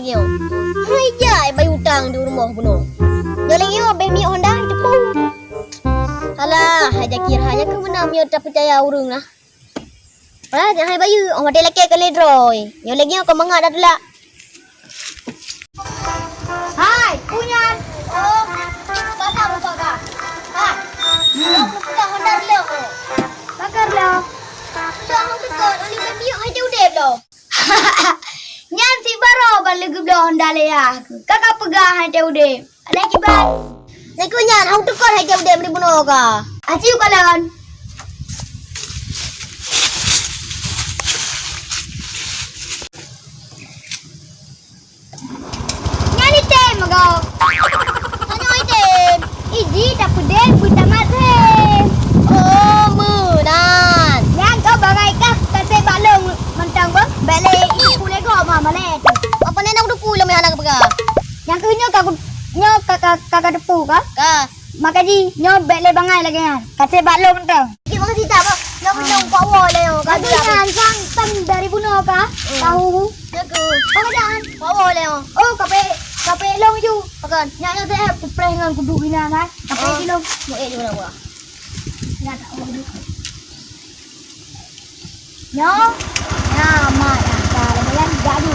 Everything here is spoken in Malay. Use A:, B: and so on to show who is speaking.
A: lagi oh. Hai jai bayi hutang di rumah bunuh. Nyo lagi oh be mi Honda depu. Alah, haja kira haja ke mana mi tak percaya urung lah. Alah, jangan hai bayu, oh mati laki ke ledroy. Nyo lagi oh kau mangak dah dula. Hai, punyan. Oh, pasal apa kah? Hai. Belum pegang Honda dulu. Bakar lah. Dah aku dekat, oli baby hai dia udah belum. Nyan si baro balik ke Honda le ya. Kakak pegang hai dia udah. Lagi ban. Nak nyan, aku dekat hai dia udah beri bunuh ka. Aciu kalan. Nyani tem magau. Tanya item. Iji tak pedem buta mate. Oh, munan. Yang kau bagai kah kase balong mentang ba? Bale iku le go ma malet. Apa ni nak depu le anak pega? Yang kehnyo kakak depu ka? Ka. Makaji nyo bale bangai lagi kan. Kase balong mentang. Ki makasih tak ba? Nak punyong power le yo. Ka yan sang tan dari bunuh ka? Tahu. Aku. Pakajan. Power le yo. Oh, kape long ju. Pakan. Nya te play ngan kudu bina kan. Kape di long. Mo e ju na wa. Nya tak mau duduk. Nyo. Nah, mak ya. Kalau kalian gaduh